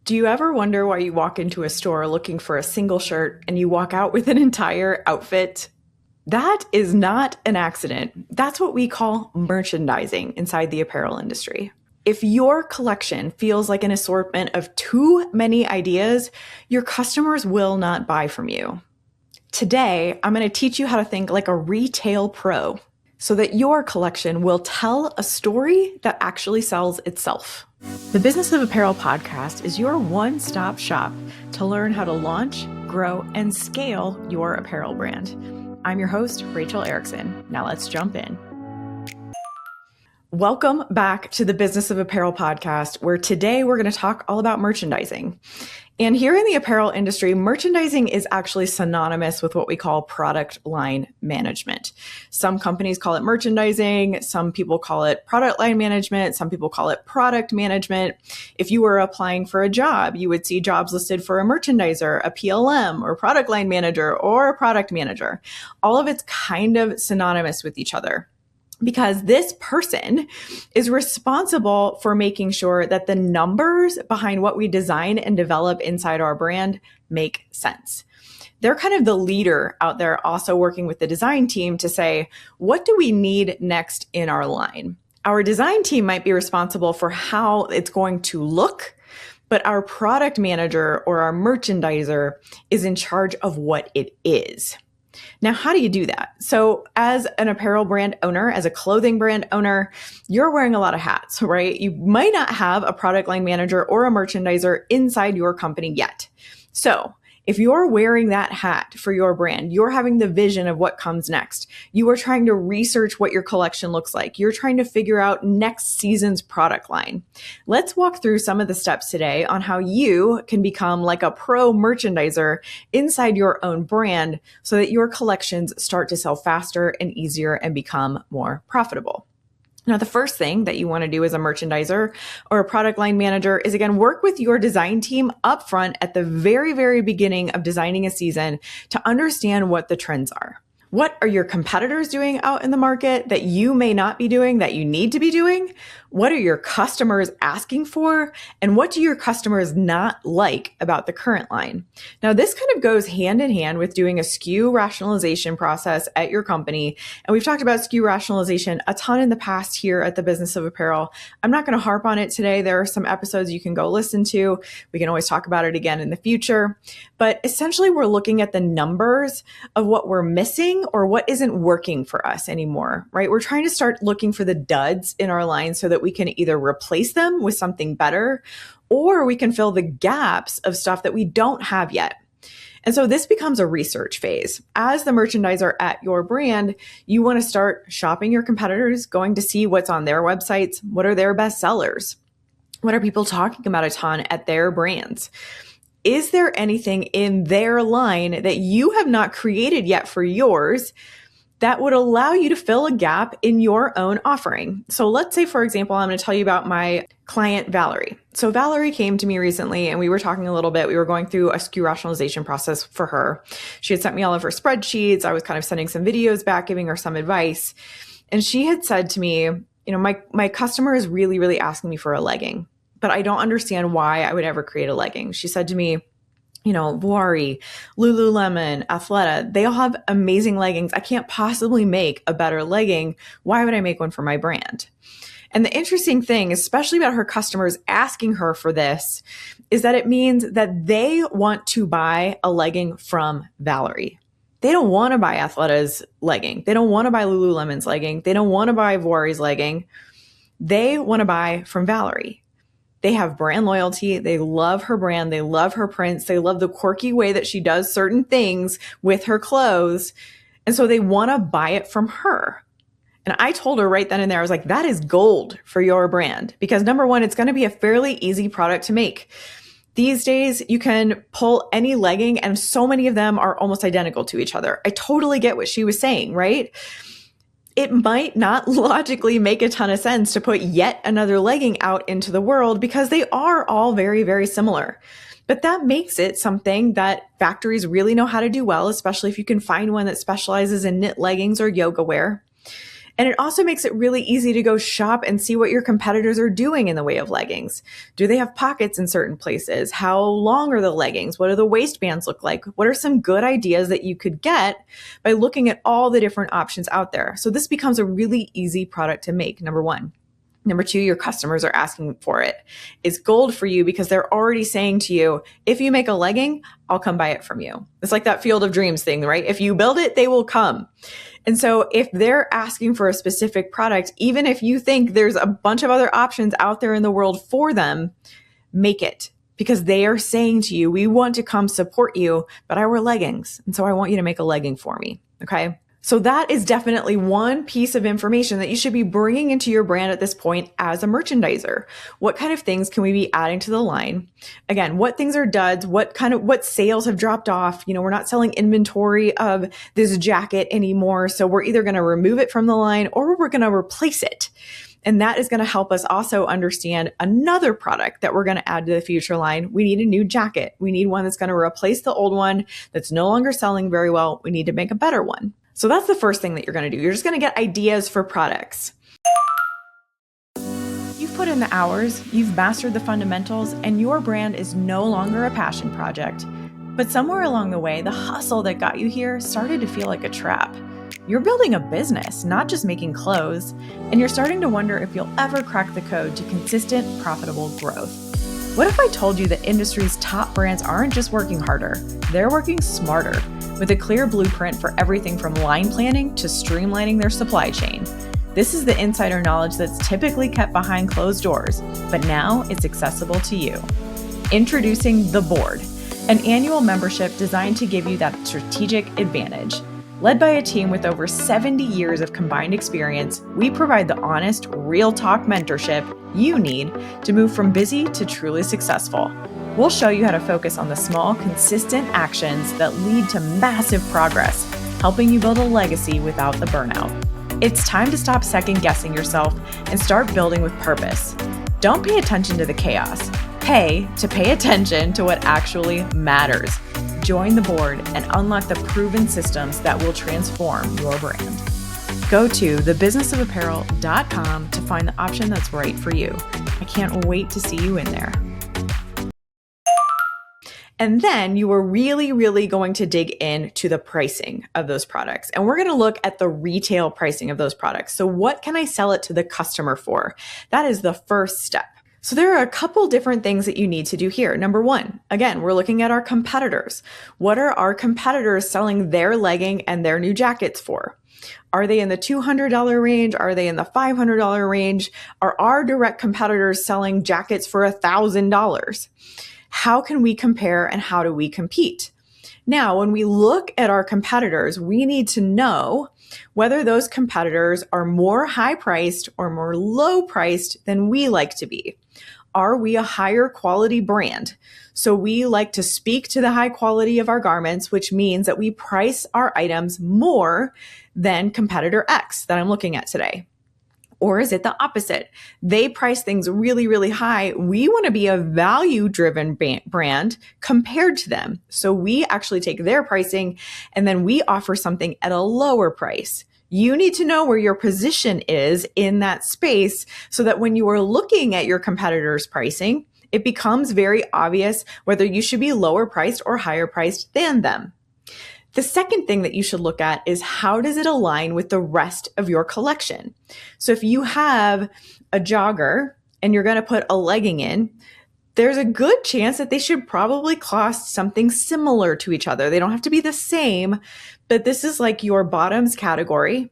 Do you ever wonder why you walk into a store looking for a single shirt and you walk out with an entire outfit? That is not an accident. That's what we call merchandising inside the apparel industry. If your collection feels like an assortment of too many ideas, your customers will not buy from you. Today, I'm going to teach you how to think like a retail pro so that your collection will tell a story that actually sells itself. The Business of Apparel podcast is your one-stop shop to learn how to launch, grow, and scale your apparel brand. I'm your host, Rachel Erickson. Now let's jump in. Welcome back to the Business of Apparel podcast, where today we're going to talk all about merchandising. And here in the apparel industry, merchandising is actually synonymous with what we call product line management. Some companies call it merchandising. Some people call it product line management. Some people call it product management. If you were applying for a job, you would see jobs listed for a merchandiser, a PLM, or product line manager, or a product manager. All of it's kind of synonymous with each other, because this person is responsible for making sure that the numbers behind what we design and develop inside our brand make sense. They're kind of the leader out there, also working with the design team to say, what do we need next in our line? Our design team might be responsible for how it's going to look, but our product manager or our merchandiser is in charge of what it is. Now, how do you do that? So as an apparel brand owner, as a clothing brand owner, you're wearing a lot of hats, right? You might not have a product line manager or a merchandiser inside your company yet. So if you're wearing that hat for your brand, you're having the vision of what comes next. You are trying to research what your collection looks like. You're trying to figure out next season's product line. Let's walk through some of the steps today on how you can become like a pro merchandiser inside your own brand so that your collections start to sell faster and easier and become more profitable. Now, the first thing that you want to do as a merchandiser or a product line manager is, again, work with your design team upfront at the very, very beginning of designing a season to understand what the trends are. What are your competitors doing out in the market that you may not be doing, that you need to be doing? What are your customers asking for? And what do your customers not like about the current line? Now, this kind of goes hand in hand with doing a SKU rationalization process at your company. And we've talked about SKU rationalization a ton in the past here at the Business of Apparel. I'm not going to harp on it today. There are some episodes you can go listen to. We can always talk about it again in the future. But essentially, we're looking at the numbers of what we're missing or what isn't working for us anymore, right? We're trying to start looking for the duds in our line so that we can either replace them with something better, or we can fill the gaps of stuff that we don't have yet. And so this becomes a research phase. As the merchandiser at your brand, you want to start shopping your competitors, going to see what's on their websites, what are their best sellers, what are people talking about a ton at their brands. Is there anything in their line that you have not created yet for yours that would allow you to fill a gap in your own offering? So let's say, for example, I'm going to tell you about my client, Valerie. So Valerie came to me recently and we were talking a little bit. We were going through a SKU rationalization process for her. She had sent me all of her spreadsheets. I was kind of sending some videos back, giving her some advice. And she had said to me, my customer is really, really asking me for a legging, but I don't understand why I would ever create a legging. She said to me, Vuori, Lululemon, Athleta, they all have amazing leggings. I can't possibly make a better legging. Why would I make one for my brand? And the interesting thing, especially about her customers asking her for this, is that it means that they want to buy a legging from Valerie. They don't want to buy Athleta's legging. They don't want to buy Lululemon's legging. They don't want to buy Vuori's legging. They want to buy from Valerie. They have brand loyalty. They love her brand. They love her prints. They love the quirky way that she does certain things with her clothes. And so they want to buy it from her. And I told her right then and there, I was like, that is gold for your brand. Because number one, it's going to be a fairly easy product to make. These days, you can pull any legging and so many of them are almost identical to each other. I totally get what she was saying, right? It might not logically make a ton of sense to put yet another legging out into the world because they are all very, very similar. But that makes it something that factories really know how to do well, especially if you can find one that specializes in knit leggings or yoga wear. And it also makes it really easy to go shop and see what your competitors are doing in the way of leggings. Do they have pockets in certain places? How long are the leggings? What do the waistbands look like? What are some good ideas that you could get by looking at all the different options out there? So this becomes a really easy product to make, number one. Number two, your customers are asking for it. It's gold for you because they're already saying to you, if you make a legging, I'll come buy it from you. It's like that Field of Dreams thing, right? If you build it, they will come. And so if they're asking for a specific product, even if you think there's a bunch of other options out there in the world for them, make it, because they are saying to you, we want to come support you, but I wear leggings. And so I want you to make a legging for me. Okay. So that is definitely one piece of information that you should be bringing into your brand at this point as a merchandiser. What kind of things can we be adding to the line? Again, what things are duds? What sales have dropped off? We're not selling inventory of this jacket anymore. So we're either going to remove it from the line or we're going to replace it. And that is going to help us also understand another product that we're going to add to the future line. We need a new jacket. We need one that's going to replace the old one that's no longer selling very well. We need to make a better one. So that's the first thing that you're going to do. You're just going to get ideas for products. You've put in the hours, you've mastered the fundamentals, and your brand is no longer a passion project. But somewhere along the way, the hustle that got you here started to feel like a trap. You're building a business, not just making clothes, and you're starting to wonder if you'll ever crack the code to consistent, profitable growth. What if I told you that industry's top brands aren't just working harder, they're working smarter, with a clear blueprint for everything from line planning to streamlining their supply chain? This is the insider knowledge that's typically kept behind closed doors, but now it's accessible to you. Introducing The Board, an annual membership designed to give you that strategic advantage. Led by a team with over 70 years of combined experience, we provide the honest, real talk mentorship you need to move from busy to truly successful. We'll show you how to focus on the small, consistent actions that lead to massive progress, helping you build a legacy without the burnout. It's time to stop second-guessing yourself and start building with purpose. Don't pay attention to the chaos. Pay attention to what actually matters. Join the board and unlock the proven systems that will transform your brand. Go to thebusinessofapparel.com to find the option that's right for you. I can't wait to see you in there. And then you are really, really going to dig into the pricing of those products. And we're going to look at the retail pricing of those products. So what can I sell it to the customer for? That is the first step. So there are a couple different things that you need to do here. Number one, again, we're looking at our competitors. What are our competitors selling their legging and their new jackets for? Are they in the $200 range? Are they in the $500 range? Are our direct competitors selling jackets for $1,000? How can we compare and how do we compete? Now, when we look at our competitors, we need to know whether those competitors are more high-priced or more low-priced than we like to be. Are we a higher quality brand? So we like to speak to the high quality of our garments, which means that we price our items more than competitor X that I'm looking at today. Or is it the opposite? They price things really, really high. We want to be a value-driven brand compared to them. So we actually take their pricing and then we offer something at a lower price. You need to know where your position is in that space so that when you are looking at your competitors' pricing, it becomes very obvious whether you should be lower priced or higher priced than them. The second thing that you should look at is how does it align with the rest of your collection? So if you have a jogger and you're going to put a legging in, there's a good chance that they should probably cost something similar to each other. They don't have to be the same, but this is like your bottoms category,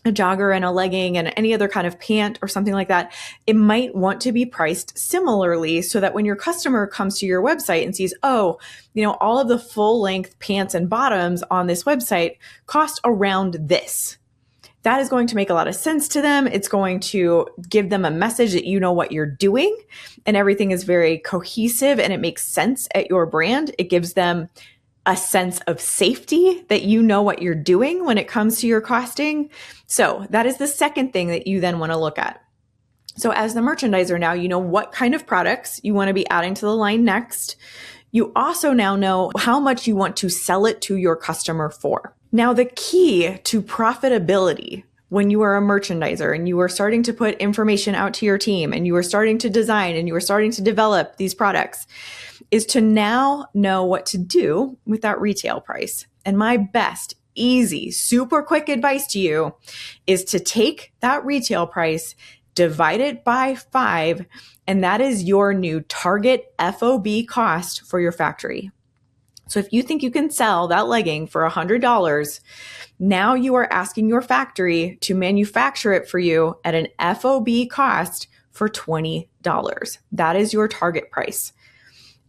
a jogger and a legging and any other kind of pant or something like that. It might want to be priced similarly so that when your customer comes to your website and sees, oh, all of the full length pants and bottoms on this website cost around this. That is going to make a lot of sense to them. It's going to give them a message that you know what you're doing and everything is very cohesive and it makes sense at your brand. It gives them a sense of safety that you know what you're doing when it comes to your costing. So that is the second thing that you then want to look at. So as the merchandiser now, you know what kind of products you want to be adding to the line next. You also now know how much you want to sell it to your customer for. Now, the key to profitability when you are a merchandiser and you are starting to put information out to your team and you are starting to design and you are starting to develop these products is to now know what to do with that retail price. And my best, easy, super quick advice to you is to take that retail price, divide it by 5, and that is your new target FOB cost for your factory. So if you think you can sell that legging for $100, now you are asking your factory to manufacture it for you at an FOB cost for $20. That is your target price.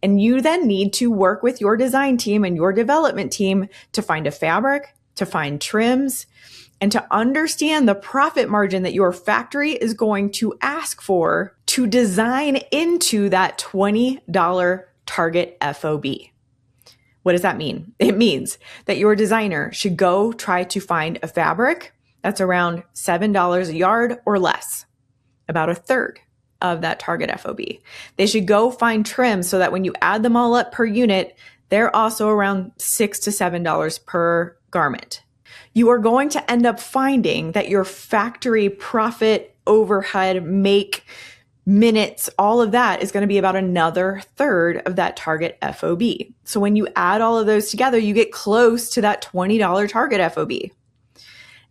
And you then need to work with your design team and your development team to find a fabric, to find trims, and to understand the profit margin that your factory is going to ask for to design into that $20 target FOB. What does that mean? It means that your designer should go try to find a fabric that's around $7 a yard or less, about a third of that target FOB. They should go find trims so that when you add them all up per unit, they're also around $6 to $7 per garment. You are going to end up finding that your factory profit, overhead, make, minutes, all of that is going to be about another third of that target FOB. So when you add all of those together, you get close to that $20 target FOB.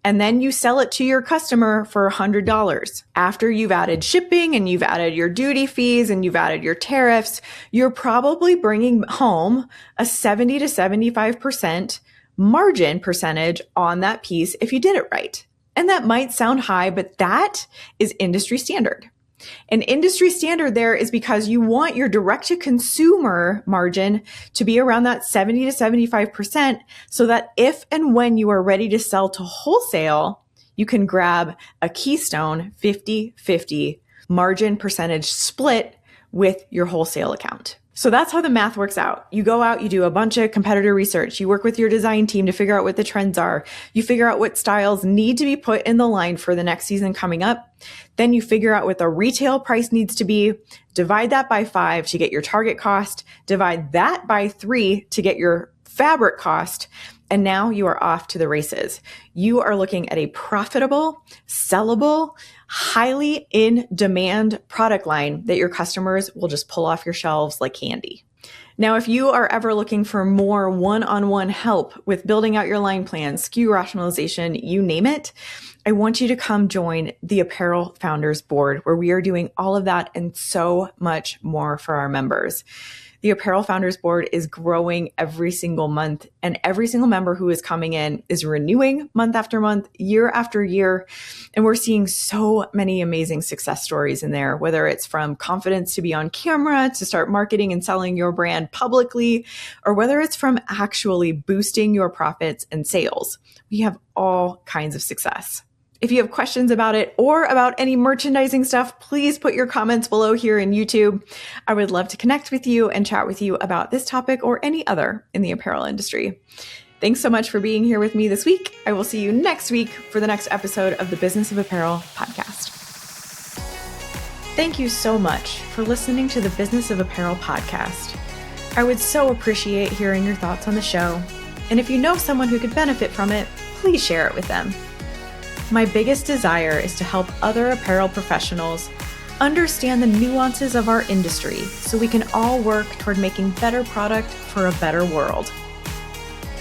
And then you sell it to your customer for $100. After you've added shipping and you've added your duty fees and you've added your tariffs, you're probably bringing home a 70 to 75% margin percentage on that piece if you did it right. And that might sound high, but that is industry standard. An industry standard there is because you want your direct-to-consumer margin to be around that 70 to 75% so that if and when you are ready to sell to wholesale, you can grab a Keystone 50-50 margin percentage split with your wholesale account. So that's how the math works out. You go out, you do a bunch of competitor research, you work with your design team to figure out what the trends are. You figure out what styles need to be put in the line for the next season coming up. Then you figure out what the retail price needs to be, divide that by 5 to get your target cost, divide that by 3 to get your fabric cost, and now you are off to the races. You are looking at a profitable, sellable, highly in demand product line that your customers will just pull off your shelves like candy. Now, if you are ever looking for more one-on-one help with building out your line plan, SKU rationalization, you name it, I want you to come join the Apparel Founders Board, where we are doing all of that and so much more for our members. The Apparel Founders Board is growing every single month, and every single member who is coming in is renewing month after month, year after year. And we're seeing so many amazing success stories in there, whether it's from confidence to be on camera, to start marketing and selling your brand publicly, or whether it's from actually boosting your profits and sales. We have all kinds of success. If you have questions about it or about any merchandising stuff, please put your comments below here in YouTube. I would love to connect with you and chat with you about this topic or any other in the apparel industry. Thanks so much for being here with me this week. I will see you next week for the next episode of the Business of Apparel podcast. Thank you so much for listening to the Business of Apparel podcast. I would so appreciate hearing your thoughts on the show. And if you know someone who could benefit from it, please share it with them. My biggest desire is to help other apparel professionals understand the nuances of our industry so we can all work toward making better product for a better world.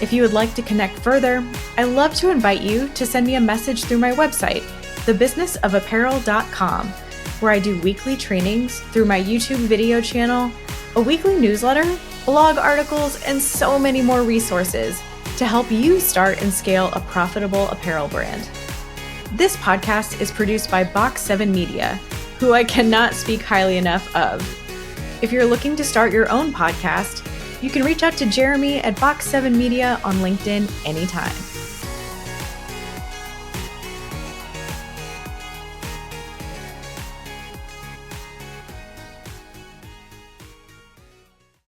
If you would like to connect further, I'd love to invite you to send me a message through my website, thebusinessofapparel.com, where I do weekly trainings through my YouTube video channel, a weekly newsletter, blog articles, and so many more resources to help you start and scale a profitable apparel brand. This podcast is produced by Box 7 Media, who I cannot speak highly enough of. If you're looking to start your own podcast, you can reach out to Jeremy at Box 7 Media on LinkedIn anytime.